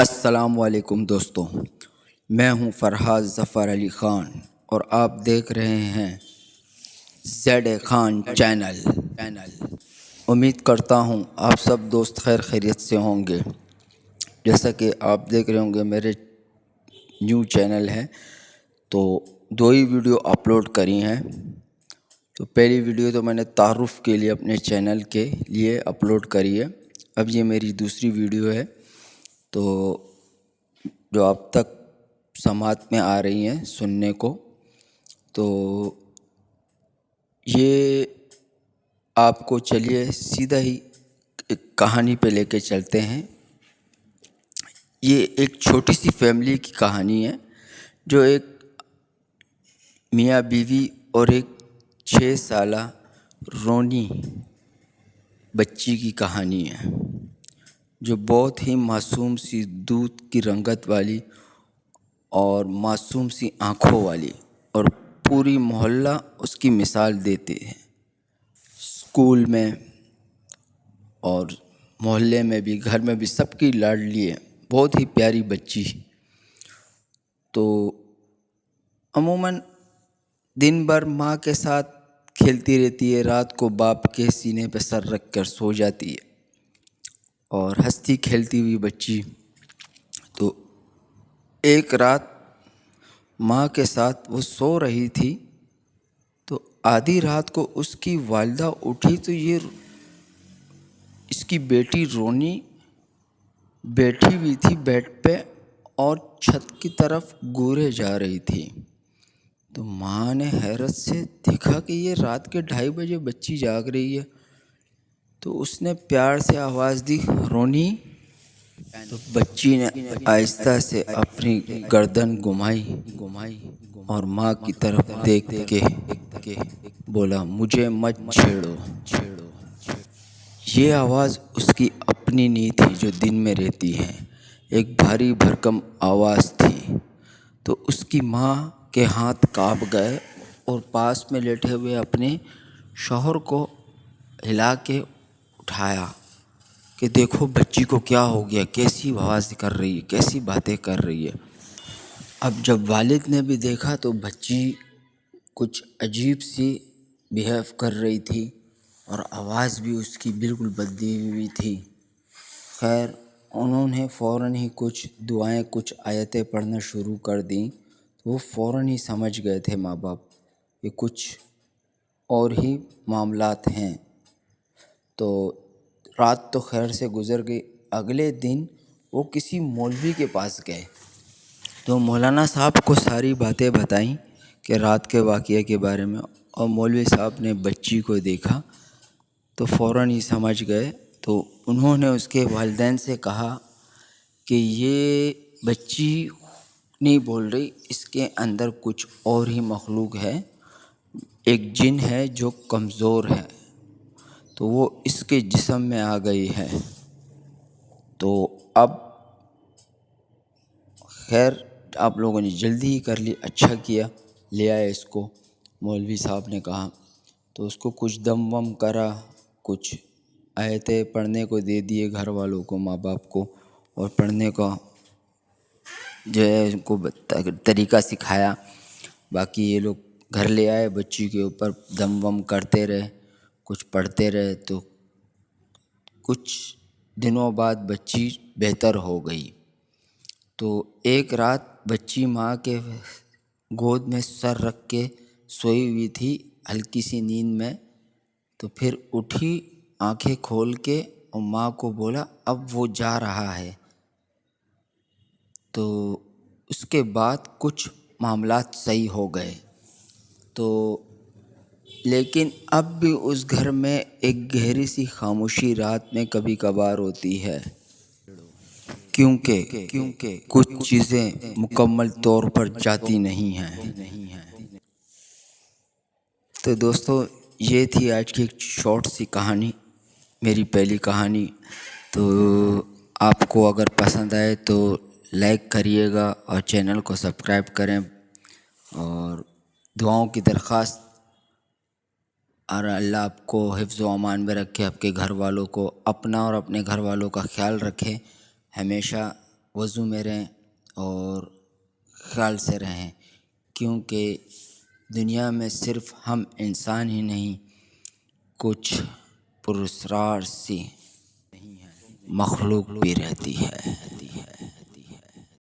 السلام علیکم دوستوں، میں ہوں فرحاز ظفر علی خان اور آپ دیکھ رہے ہیں زیڈ خان چینل۔ امید کرتا ہوں آپ سب دوست خیر خیریت سے ہوں گے۔ جیسا کہ آپ دیکھ رہے ہوں گے میرے نیو چینل ہے تو 2 ہی ویڈیو اپلوڈ کری ہیں۔ تو پہلی ویڈیو تو میں نے تعارف کے لیے اپنے چینل کے لیے اپلوڈ کری ہے، اب یہ میری دوسری ویڈیو ہے تو جو اب تک سماعت میں آ رہی ہیں سننے کو، تو یہ آپ کو چلیے سیدھا ہی ایک کہانی پہ لے کے چلتے ہیں۔ یہ ایک چھوٹی سی فیملی کی کہانی ہے جو ایک میاں بیوی اور ایک 6 سالہ رونی بچی کی کہانی ہے، جو بہت ہی معصوم سی دودھ کی رنگت والی اور معصوم سی آنکھوں والی، اور پوری محلہ اس کی مثال دیتے ہیں۔ اسکول میں اور محلے میں بھی، گھر میں بھی سب کی لاڈلی ہے، بہت ہی پیاری بچی۔ تو عموماً دن بھر ماں کے ساتھ کھیلتی رہتی ہے، رات کو باپ کے سینے پہ سر رکھ کر سو جاتی ہے، اور ہنستی کھیلتی ہوئی بچی۔ تو ایک رات ماں کے ساتھ وہ سو رہی تھی تو آدھی رات کو اس کی والدہ اٹھی تو یہ اس کی بیٹی رونی بیٹھی ہوئی تھی بیڈ پہ اور چھت کی طرف گورے جا رہی تھی۔ تو ماں نے حیرت سے دیکھا کہ یہ رات کے 2:30 بجے بچی جاگ رہی ہے، تو اس نے پیار سے آواز دی، رونی۔ تو بچی نے آہستہ سے اپنی گردن گھمائی اور ماں کی طرف دیکھ کے بولا، مجھے مت چھیڑو۔ یہ آواز اس کی اپنی نہیں تھی جو دن میں رہتی ہے، ایک بھاری بھرکم آواز تھی۔ تو اس کی ماں کے ہاتھ کانپ گئے اور پاس میں لیٹے ہوئے اپنے شوہر کو ہلا کے اٹھایا کہ دیکھو بچی کو کیا ہو گیا، کیسی آواز کر رہی ہے، کیسی باتیں کر رہی ہے۔ اب جب والد نے بھی دیکھا تو بچی کچھ عجیب سی بیہیو کر رہی تھی اور آواز بھی اس کی بالکل بدلی ہوئی تھی۔ خیر انہوں نے فوراً ہی کچھ دعائیں، کچھ آیتیں پڑھنا شروع کر دیں، تو وہ فوراً ہی سمجھ گئے تھے ماں باپ کہ کچھ اور ہی معاملات ہیں۔ تو رات تو خیر سے گزر گئی۔ اگلے دن وہ کسی مولوی کے پاس گئے تو مولانا صاحب کو ساری باتیں بتائیں کہ رات کے واقعے کے بارے میں، اور مولوی صاحب نے بچی کو دیکھا تو فوراً ہی سمجھ گئے۔ تو انہوں نے اس کے والدین سے کہا کہ یہ بچی نہیں بول رہی، اس کے اندر کچھ اور ہی مخلوق ہے، ایک جن ہے جو کمزور ہے، تو وہ اس کے جسم میں آ گئی ہے۔ تو اب خیر آپ لوگوں نے جلدی ہی کر لی، اچھا کیا، لے آئے اس کو۔ مولوی صاحب نے کہا تو اس کو کچھ دم وم کرا، کچھ آیتیں پڑھنے کو دے دیے گھر والوں کو، ماں باپ کو، اور پڑھنے کا جو ہے ان کو طریقہ سکھایا۔ باقی یہ لوگ گھر لے آئے، بچی کے اوپر دم وم کرتے رہے، کچھ پڑھتے رہے، تو کچھ دنوں بعد بچی بہتر ہو گئی۔ تو ایک رات بچی ماں کے گود میں سر رکھ کے سوئی ہوئی تھی ہلکی سی نیند میں، تو پھر اٹھی آنکھیں کھول کے اور ماں کو بولا اب وہ جا رہا ہے۔ تو اس کے بعد کچھ معاملات صحیح ہو گئے۔ تو لیکن اب بھی اس گھر میں ایک گہری سی خاموشی رات میں کبھی کبھار ہوتی ہے، کیونکہ کچھ چیزیں مکمل طور پر جاتی نہیں ہیں۔ تو دوستو یہ تھی آج کی ایک شارٹ سی کہانی، میری پہلی کہانی۔ تو آپ کو اگر پسند آئے تو لائک کریے گا اور چینل کو سبسکرائب کریں، اور دعاؤں کی درخواست، اور اللہ آپ کو حفظ و امان میں رکھے، آپ کے گھر والوں کو، اپنا اور اپنے گھر والوں کا خیال رکھے ہمیشہ۔ وضو میں رہیں اور خیال سے رہیں، کیونکہ دنیا میں صرف ہم انسان ہی نہیں، کچھ پراسرار سی مخلوق بھی رہتی ہے۔